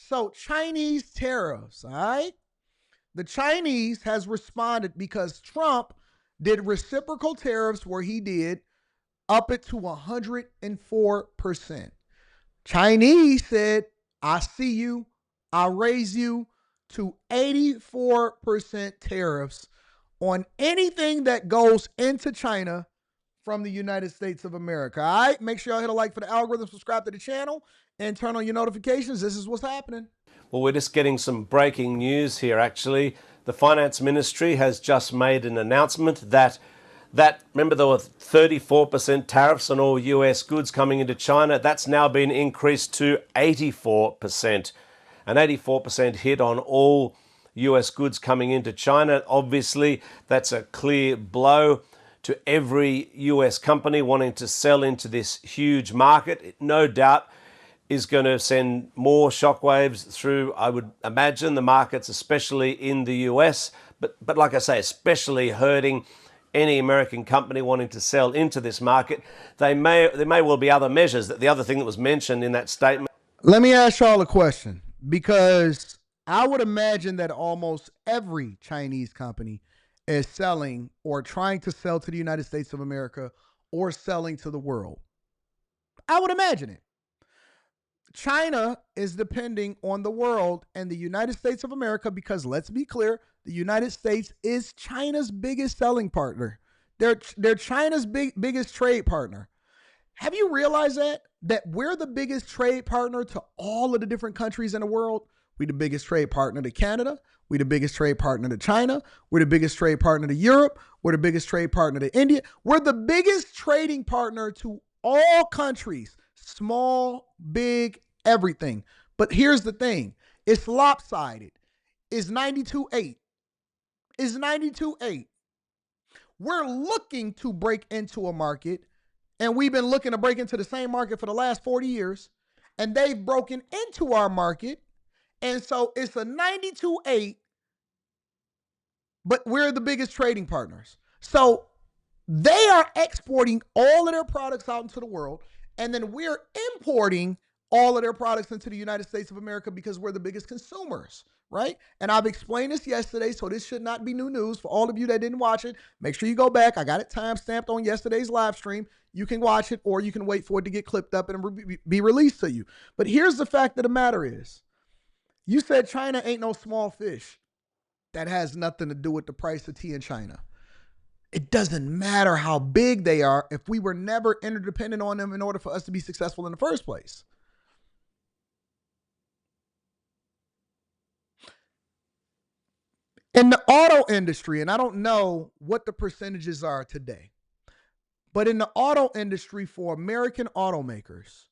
So Chinese tariffs, all right? The Chinese has responded because Trump did reciprocal tariffs where he did up it to 104%. Chinese said, I see you, I'll raise you to 84% tariffs on anything that goes into China from the United States of America. All right, make sure y'all hit a like for the algorithm, subscribe to the channel, and turn on your notifications. This is what's happening. Well, we're just getting some breaking news here, actually. The Finance Ministry has just made an announcement that remember there were 34% tariffs on all US goods coming into China. That's now been increased to 84%. An 84% hit on all US goods coming into China. Obviously, that's a clear blow to every US company wanting to sell into this huge market. It no doubt is going to send more shockwaves through, I would imagine, the markets, especially in the US. But like I say, especially hurting any American company wanting to sell into this market. There may well be other measures. The other thing that was mentioned in that statement. Let me ask y'all a question, because I would imagine that almost every Chinese company is selling or trying to sell to the United States of America or selling to the world. I would imagine it. China is depending on the world and the United States of America because, let's be clear, the United States is China's biggest selling partner. They're China's biggest trade partner. Have you realized that we're the biggest trade partner to all of the different countries in the world? We're the biggest trade partner to Canada. We're the biggest trade partner to China. We're the biggest trade partner to Europe. We're the biggest trade partner to India. We're the biggest trading partner to all countries, small, big, everything. But here's the thing. It's lopsided. It's 92-8. It's 92-8. We're looking to break into a market, and we've been looking to break into the same market for the last 40 years, and they've broken into our market. And so it's a 92-8, but we're the biggest trading partners. So they are exporting all of their products out into the world, and then we're importing all of their products into the United States of America because we're the biggest consumers, right? And I've explained this yesterday, so this should not be new news. For all of you that didn't watch it, make sure you go back. I got it time-stamped on yesterday's live stream. You can watch it, or you can wait for it to get clipped up and be released to you. But here's the fact of the matter is, you said China ain't no small fish. That has nothing to do with the price of tea in China. It doesn't matter how big they are if we were never interdependent on them in order for us to be successful in the first place. In the auto industry, and I don't know what the percentages are today, but in the auto industry for American automakers,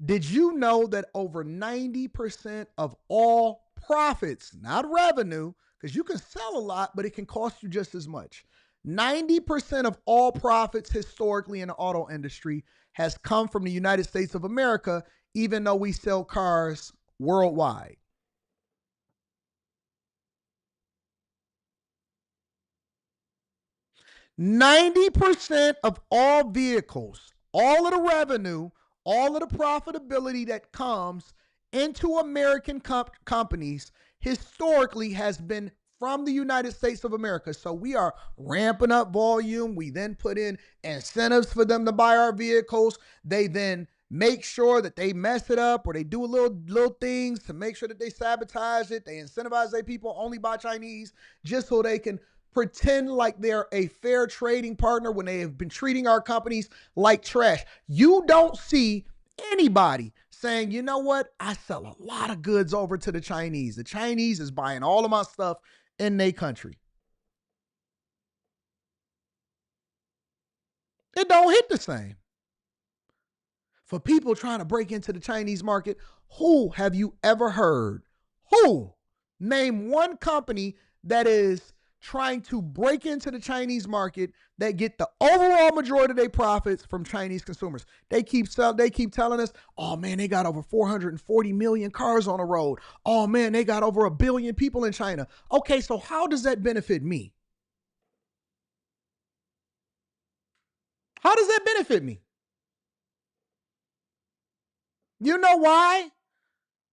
did you know that over 90% of all profits, not revenue, because you can sell a lot, but it can cost you just as much. 90% of all profits historically in the auto industry has come from the United States of America, even though we sell cars worldwide. %90 of all vehicles, all of the revenue, all of the profitability that comes into American companies historically has been from the United States of America. So we are ramping up volume. We then put in incentives for them to buy our vehicles. They then make sure that they mess it up, or they do little things to make sure that they sabotage it. They incentivize their people only buy Chinese just so they can pretend like they're a fair trading partner when they have been treating our companies like trash. You don't see anybody saying, you know what, I sell a lot of goods over to the Chinese. The Chinese is buying all of my stuff in their country. It don't hit the same. For people trying to break into the Chinese market, who have you ever heard? Who? Name one company that is trying to break into the Chinese market that get the overall majority of their profits from Chinese consumers. They keep telling us, oh man, they got over 440 million cars on the road. Oh man, they got over 1 billion people in China. Okay, so how does that benefit me? How does that benefit me? You know why?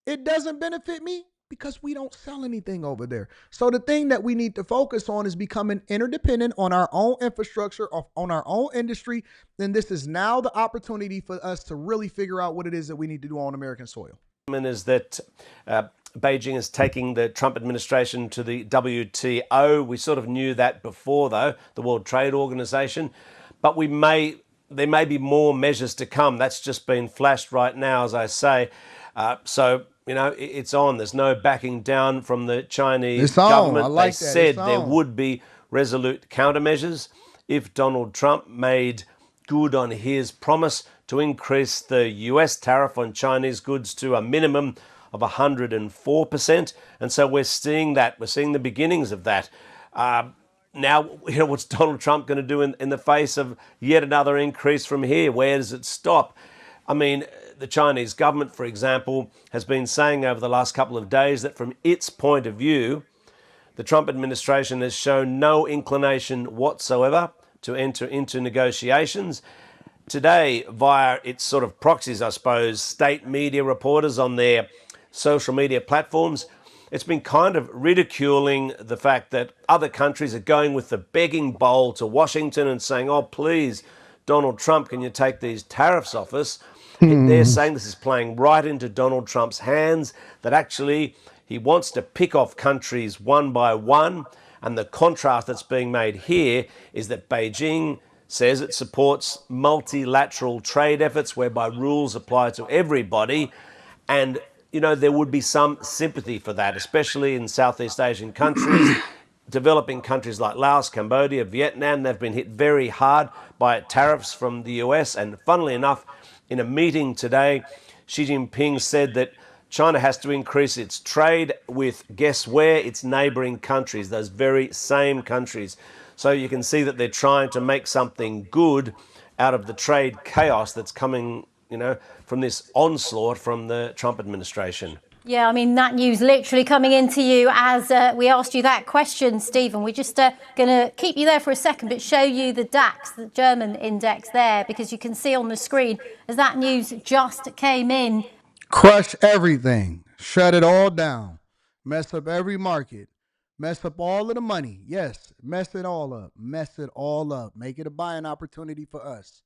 It doesn't benefit me because we don't sell anything over there. So the thing that we need to focus on is becoming interdependent on our own infrastructure, on our own industry. Then this is now the opportunity for us to really figure out what it is that we need to do on American soil. Is that Beijing is taking the Trump administration to the WTO. We sort of knew that before, though, the World Trade Organization. But there may be more measures to come. That's just been flashed right now, as I say. So, it's on. There's no backing down from the Chinese government. They said there would be resolute countermeasures if Donald Trump made good on his promise to increase the US tariff on Chinese goods to a minimum of 104%. And so we're seeing that. We're seeing the beginnings of that. Now, what's Donald Trump going to do in the face of yet another increase from here? Where does it stop? I mean, the Chinese government, for example, has been saying over the last couple of days that from its point of view, the Trump administration has shown no inclination whatsoever to enter into negotiations. Today, via its sort of proxies, I suppose, state media reporters on their social media platforms, it's been kind of ridiculing the fact that other countries are going with the begging bowl to Washington and saying, oh, please, Donald Trump, can you take these tariffs off us? They're saying this is playing right into Donald Trump's hands, that actually he wants to pick off countries one by one. And the contrast that's being made here is that Beijing says it supports multilateral trade efforts whereby rules apply to everybody. And, there would be some sympathy for that, especially in Southeast Asian countries, developing countries like Laos, Cambodia, Vietnam. They've been hit very hard by tariffs from the US. And funnily enough, in a meeting today, Xi Jinping said that China has to increase its trade with, guess where? Its neighboring countries, those very same countries. So you can see that they're trying to make something good out of the trade chaos that's coming, from this onslaught from the Trump administration. Yeah, I mean, that news literally coming into you as we asked you that question, Stephen. We're just going to keep you there for a second, but show you the DAX, the German index there, because you can see on the screen as that news just came in. Crush everything. Shut it all down. Mess up every market. Mess up all of the money. Yes, mess it all up. Mess it all up. Make it a buying opportunity for us.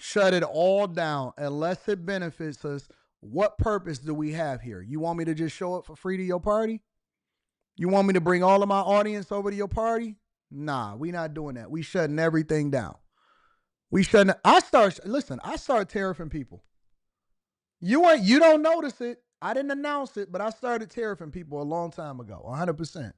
Shut it all down unless it benefits us. What purpose do we have here? You want me to just show up for free to your party? You want me to bring all of my audience over to your party? Nah, we not doing that. We shutting everything down. I start tariffing people. You don't notice it. I didn't announce it, but I started tariffing people a long time ago, 100%.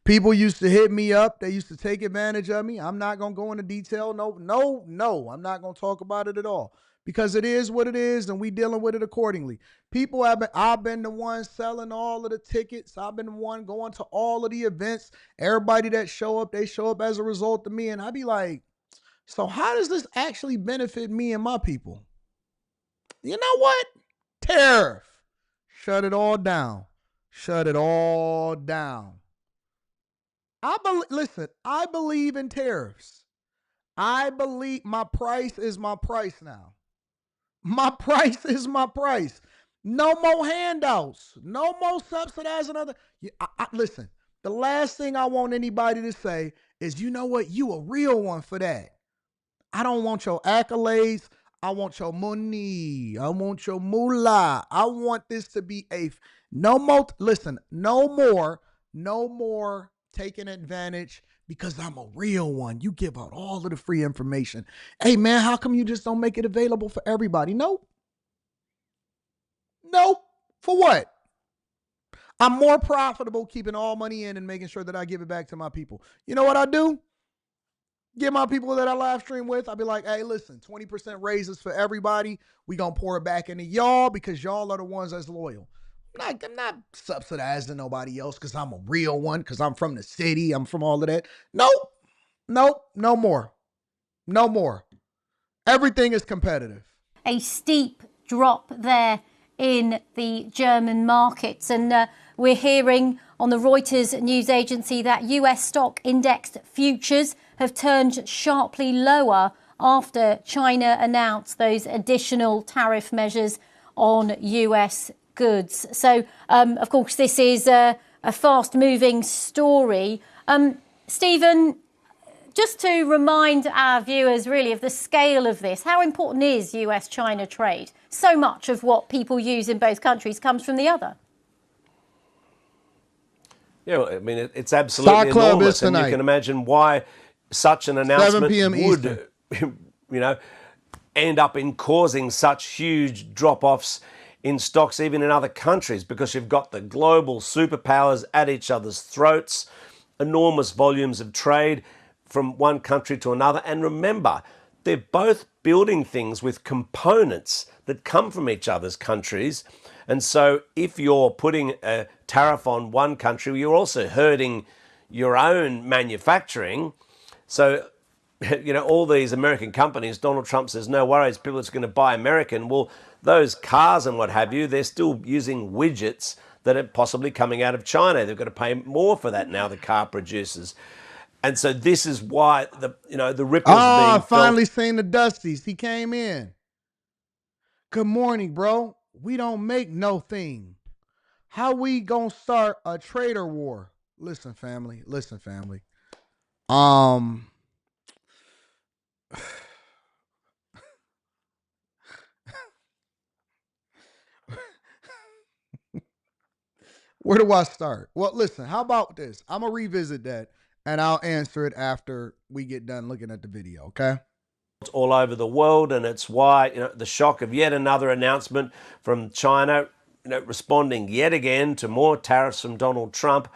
People used to hit me up. They used to take advantage of me. I'm not going to go into detail. No. I'm not going to talk about it at all because it is what it is, and we dealing with it accordingly. I've been the one selling all of the tickets. I've been the one going to all of the events. Everybody that show up, they show up as a result of me. And I be like, so how does this actually benefit me and my people? You know what? Tariff. Shut it all down. Shut it all down. I believe in tariffs. I believe my price is my price now. My price is my price. No more handouts. No more subsidizing other. Listen, the last thing I want anybody to say is, you know what? You a real one for that. I don't want your accolades. I want your money. I want your moolah. I want this to be no more taking advantage because I'm a real one. You give out all of the free information. Hey, man, how come you just don't make it available for everybody? Nope. For what? I'm more profitable keeping all money in and making sure that I give it back to my people. You know what I do? Get my people that I live stream with. I'll be like, hey, listen, 20% raises for everybody. We going to pour it back into y'all because y'all are the ones that's loyal. I'm not subsidizing nobody else because I'm a real one, because I'm from the city. I'm from all of that. Nope. No more. Everything is competitive. A steep drop there in the German markets. And we're hearing on the Reuters news agency that US stock indexed futures have turned sharply lower after China announced those additional tariff measures on US goods. So, of course, this is a fast-moving story. Stephen, just to remind our viewers really of the scale of this, how important is US-China trade? So much of what people use in both countries comes from the other. Yeah, well, I mean, it's absolutely enormous, and you can imagine why such an announcement 7 p.m. would, end up in causing such huge drop-offs in stocks, even in other countries, because you've got the global superpowers at each other's throats, enormous volumes of trade from one country to another. And remember, they're both building things with components that come from each other's countries. And so if you're putting a tariff on one country, you're also hurting your own manufacturing. So, all these American companies, Donald Trump says, no worries, people are just going to buy American. Well, those cars and what have you, they're still using widgets that are possibly coming out of China. They've got to pay more for that now, the car producers. And so this is why the ripples are being felt. Finally seen the Dusties. He came in. Good morning, bro. We don't make no thing. How we gonna start a trader war? Listen, family. Where do I start? Well, listen, how about this? I'm going to revisit that, and I'll answer it after we get done looking at the video, okay? All over the world, and it's why the shock of yet another announcement from China, responding yet again to more tariffs from Donald Trump,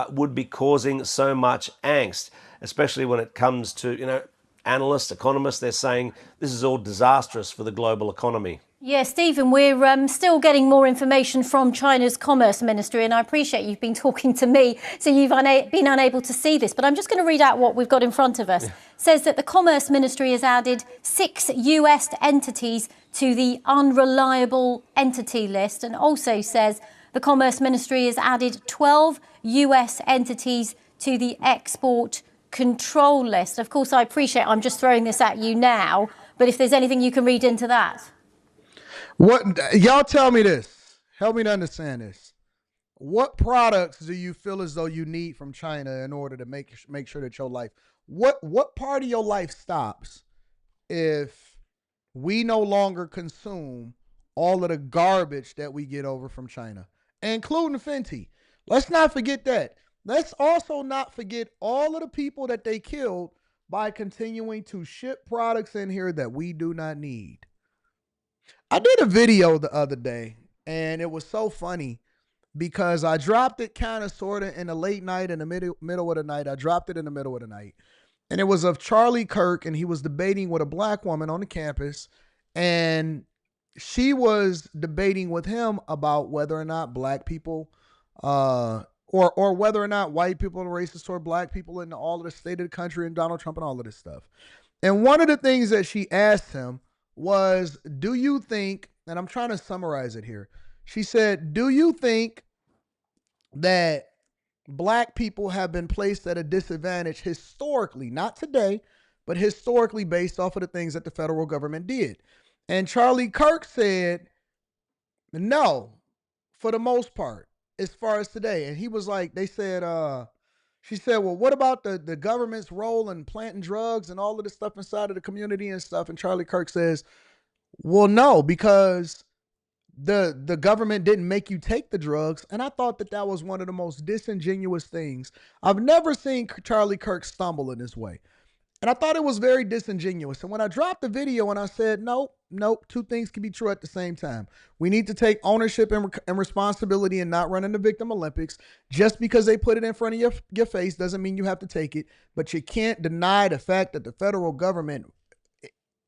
would be causing so much angst, especially when it comes to analysts, economists. They're saying this is all disastrous for the global economy. Yeah, Stephen, we're still getting more information from China's Commerce Ministry, and I appreciate you've been talking to me, so you've been unable to see this. But I'm just going to read out what we've got in front of us. It says that the Commerce Ministry has added 6 US entities to the unreliable entity list, and also says the Commerce Ministry has added 12 US entities to the export control list. Of course, I appreciate I'm just throwing this at you now, but if there's anything you can read into that. What y'all tell me this? Help me to understand this. What products do you feel as though you need from China in order to make sure that your life, what part of your life stops if we no longer consume all of the garbage that we get over from China, including Fenty? Let's not forget that. Let's also not forget all of the people that they killed by continuing to ship products in here that we do not need. I did a video the other day, and it was so funny because I dropped it kind of sort of in the late night, in the middle of the night. I dropped it in the middle of the night. And it was of Charlie Kirk, and he was debating with a black woman on the campus. And she was debating with him about whether or not black people or whether or not white people are racist toward black people in all of the state of the country and Donald Trump and all of this stuff. And one of the things that she asked him was, do you think, and I'm trying to summarize it here. She said, do you think that black people have been placed at a disadvantage historically, not today, but historically based off of the things that the federal government did? And Charlie Kirk said, no, for the most part, as far as today. And he was like, she said, well, what about the government's role in planting drugs and all of this stuff inside of the community and stuff? And Charlie Kirk says, well, no, because the government didn't make you take the drugs. And I thought that was one of the most disingenuous things. I've never seen Charlie Kirk stumble in this way. And I thought it was very disingenuous. And when I dropped the video and I said, nope, two things can be true at the same time. We need to take ownership and responsibility and not run in the Victim Olympics. Just because they put it in front of your face doesn't mean you have to take it. But you can't deny the fact that the federal government,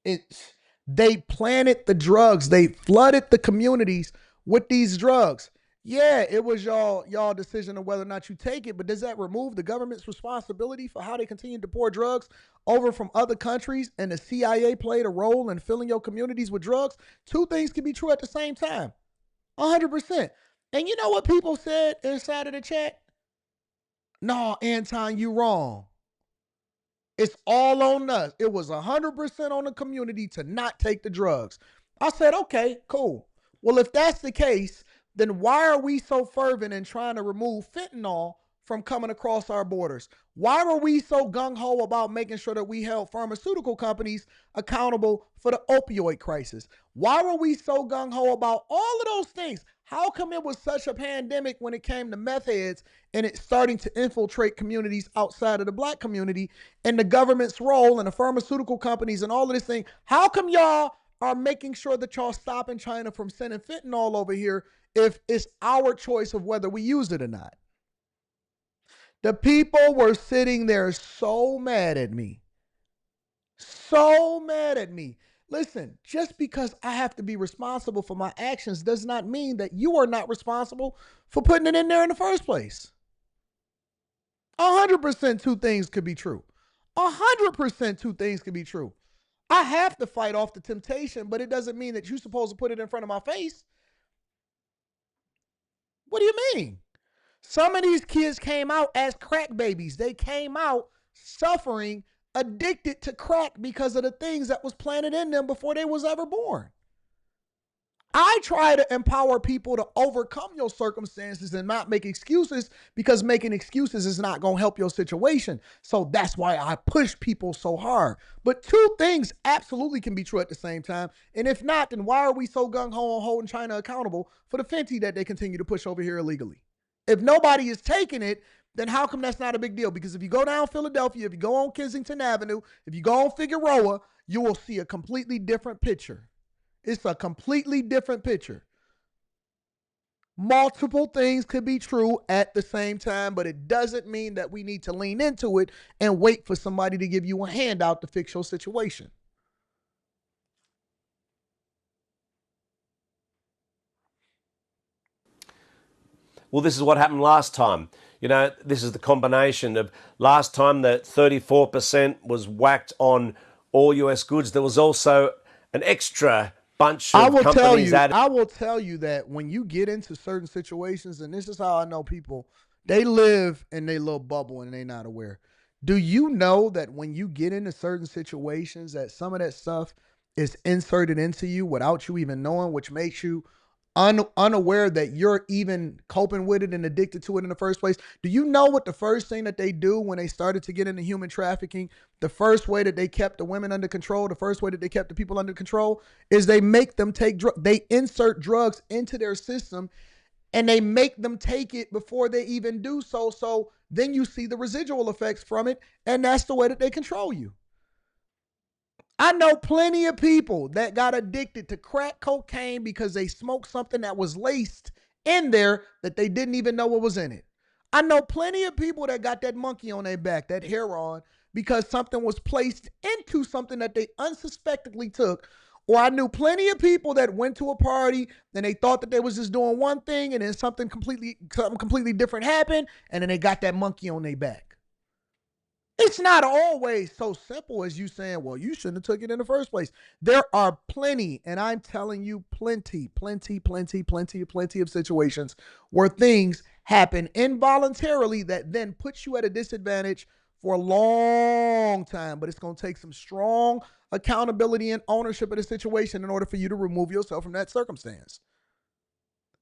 they planted the drugs. They flooded the communities with these drugs. Yeah, it was y'all decision of whether or not you take it, but does that remove the government's responsibility for how they continue to pour drugs over from other countries, and the CIA played a role in filling your communities with drugs? Two things can be true at the same time. 100%. And you know what people said inside of the chat? No, Anton, you wrong. It's all on us. It was 100% on the community to not take the drugs. I said, okay, cool. Well, if that's the case, then why are we so fervent in trying to remove fentanyl from coming across our borders? Why were we so gung-ho about making sure that we held pharmaceutical companies accountable for the opioid crisis? Why were we so gung-ho about all of those things? How come it was such a pandemic when it came to meth heads and it's starting to infiltrate communities outside of the black community, and the government's role and the pharmaceutical companies and all of this thing? How come y'all are making sure that y'all stopping China from sending fentanyl over here if it's our choice of whether we use it or not? The people were sitting there so mad at me. So mad at me. Listen, just because I have to be responsible for my actions does not mean that you are not responsible for putting it in there in the first place. 100% two things could be true. 100% two things could be true. I have to fight off the temptation, but it doesn't mean that you're supposed to put it in front of my face. What do you mean? Some of these kids came out as crack babies. They came out suffering, addicted to crack because of the things that was planted in them before they was ever born. I try to empower people to overcome your circumstances and not make excuses, because making excuses is not going to help your situation. So that's why I push people so hard. But two things absolutely can be true at the same time. And if not, then why are we so gung-ho on holding China accountable for the Fenty that they continue to push over here illegally? If nobody is taking it, then how come that's not a big deal? Because if you go down Philadelphia, if you go on Kensington Avenue, if you go on Figueroa, you will see a completely different picture. It's a completely different picture. Multiple things could be true at the same time, but it doesn't mean that we need to lean into it and wait for somebody to give you a handout to fix your situation. Well, this is what happened last time. You know, this is the combination of last time that 34% was whacked on all US goods. There was also an extra bunch of companies added. I will tell you that when you get into certain situations, and this is how I know people, they live in their little bubble and they're not aware. Do you know that when you get into certain situations that some of that stuff is inserted into you without you even knowing, which makes you unaware that you're even coping with it and addicted to it in the first place? Do you know what the first thing that they do when they started to get into human trafficking, the first way that they kept the women under control, the first way that they kept the people under control, is they make them take drugs. They insert drugs into their system and they make them take it before they even do so. So then you see the residual effects from it, and that's the way that they control you. I know plenty of people that got addicted to crack cocaine because they smoked something that was laced in there that they didn't even know what was in it. I know plenty of people that got that monkey on their back, that heroin, because something was placed into something that they unsuspectingly took. Or I knew plenty of people that went to a party and they thought that they was just doing one thing, and then something completely different happened, and then they got that monkey on their back. It's not always so simple as you saying, well, you shouldn't have took it in the first place. There are plenty, and I'm telling you, plenty of situations where things happen involuntarily that then puts you at a disadvantage for a long time. But it's going to take some strong accountability and ownership of the situation in order for you to remove yourself from that circumstance.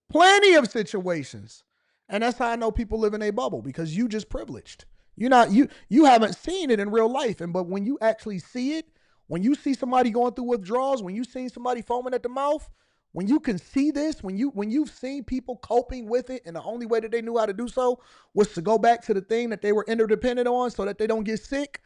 Plenty of situations. And that's how I know people live in a bubble, because you just privileged. You haven't seen it in real life. But when you actually see it, when you see somebody going through withdrawals, when you see somebody foaming at the mouth, when you can see this, when you've seen people coping with it, and the only way that they knew how to do so was to go back to the thing that they were interdependent on so that they don't get sick,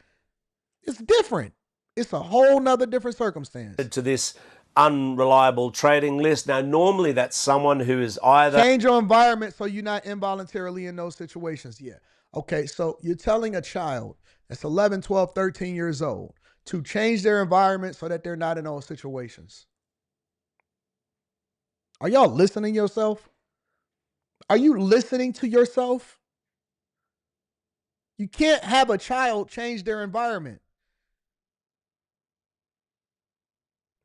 it's different. It's a whole nother different circumstance. To this unreliable trading list. Now, normally that's someone who is either change your environment so you're not involuntarily in those situations. Yeah. Okay, so you're telling a child that's 11, 12, 13 years old to change their environment so that they're not in those situations. Are y'all listening to yourself? Are you listening to yourself? You can't have a child change their environment.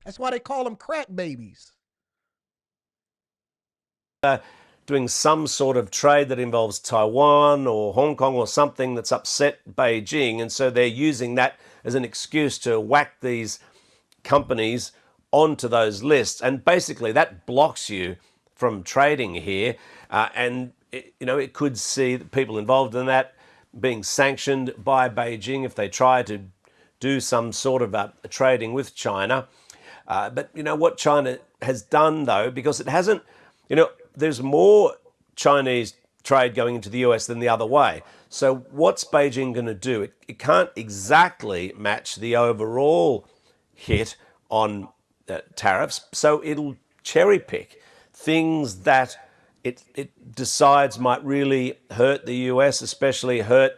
That's why they call them crack babies. doing some sort of trade that involves Taiwan or Hong Kong or something that's upset Beijing, and so they're using that as an excuse to whack these companies onto those lists, and basically that blocks you from trading here, and it could see the people involved in that being sanctioned by Beijing if they try to do some sort of a trading with China. But what China has done, though, because it hasn't, there's more Chinese trade going into the US than the other way. So what's Beijing going to do? It can't exactly match the overall hit on tariffs, so it'll cherry pick things that it decides might really hurt the US, especially hurt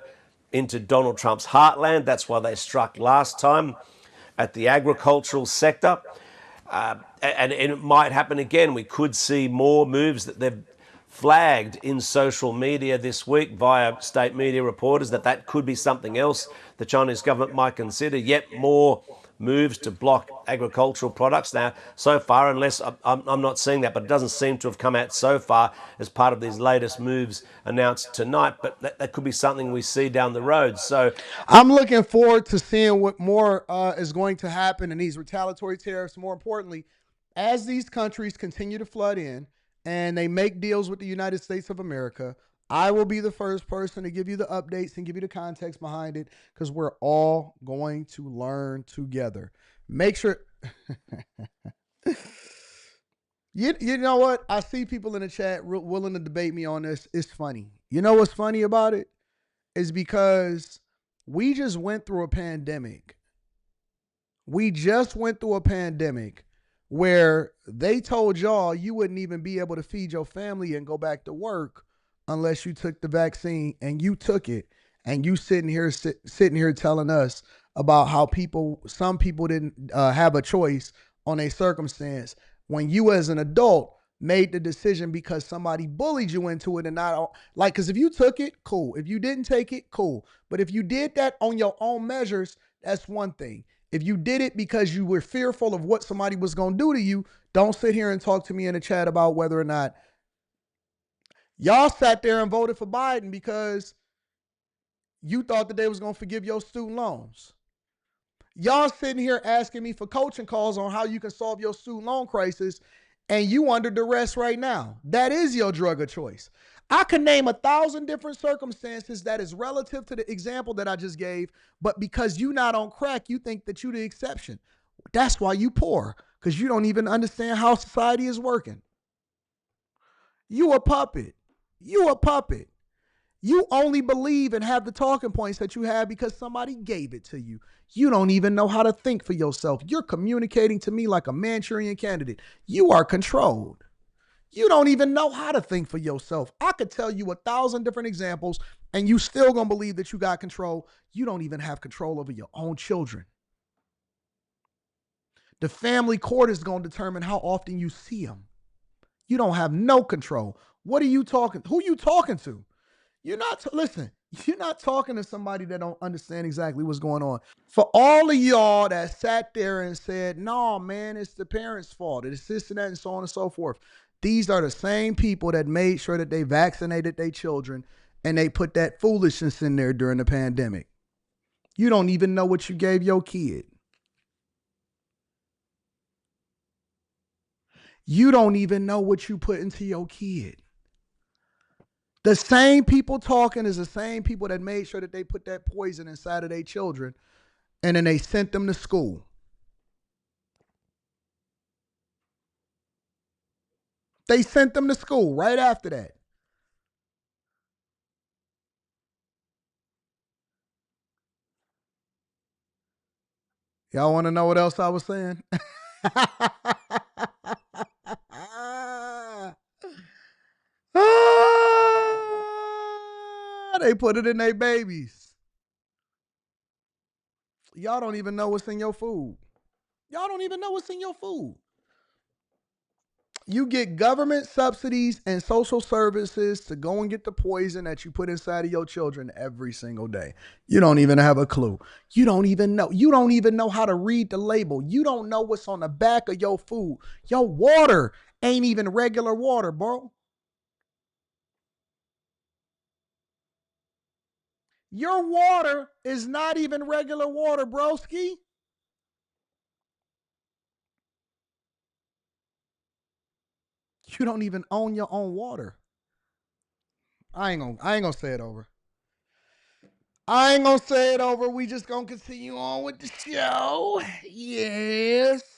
into Donald Trump's heartland. That's why they struck last time at the agricultural sector. And it might happen again. We could see more moves that they've flagged in social media this week via state media reporters that could be something else the Chinese government might consider, yet more moves to block agricultural products. Now, so far, unless I'm not seeing that, but it doesn't seem to have come out so far as part of these latest moves announced tonight, but that could be something we see down the road. So I'm looking forward to seeing what more is going to happen in these retaliatory tariffs. More importantly, as these countries continue to flood in and they make deals with the United States of America, I will be the first person to give you the updates and give you the context behind it, because we're all going to learn together. Make sure. You know what? I see people in the chat willing to debate me on this. It's funny. You know what's funny about it? Is because we just went through a pandemic. We just went through a pandemic where they told y'all you wouldn't even be able to feed your family and go back to work unless you took the vaccine, and you took it, and you sitting here telling us about how some people didn't have a choice on a circumstance when you as an adult made the decision because somebody bullied you into it. And not like, because if you took it, cool. If you didn't take it, cool. But if you did that on your own measures, that's one thing. If you did it because you were fearful of what somebody was going to do to you, don't sit here and talk to me in the chat about whether or not y'all sat there and voted for Biden because you thought that they was going to forgive your student loans. Y'all sitting here asking me for coaching calls on how you can solve your student loan crisis, and you under duress right now. That is your drug of choice. I can name 1,000 different circumstances that is relative to the example that I just gave, but because you not on crack, you think that you the exception. That's why you poor, because you don't even understand how society is working. You a puppet. You a puppet. You only believe and have the talking points that you have because somebody gave it to you. You don't even know how to think for yourself. You're communicating to me like a Manchurian candidate. You are controlled. You don't even know how to think for yourself. I could tell you 1,000 different examples and you still gonna believe that you got control. You don't even have control over your own children. The family court is gonna determine how often you see them. You don't have no control. What are you talking? Who you talking to? You're not, listen, you're not talking to somebody that don't understand exactly what's going on. For all of y'all that sat there and said, no, man, it's the parents' fault, it's this and that and so on and so forth. These are the same people that made sure that they vaccinated their children and they put that foolishness in there during the pandemic. You don't even know what you gave your kid. You don't even know what you put into your kid. The same people talking is the same people that made sure that they put that poison inside of their children and then they sent them to school. They sent them to school right after that. Y'all want to know what else I was saying? They put it in their babies. Y'all don't even know what's in your food. Y'all don't even know what's in your food. You get government subsidies and social services to go and get the poison that you put inside of your children every single day. You don't even have a clue. You don't even know. You don't even know how to read the label. You don't know what's on the back of your food. Your water ain't even regular water, bro. Your water is not even regular water, broski. You don't even own your own water. I ain't gonna say it over. I ain't gonna say it over. We just gonna continue on with the show. Yes.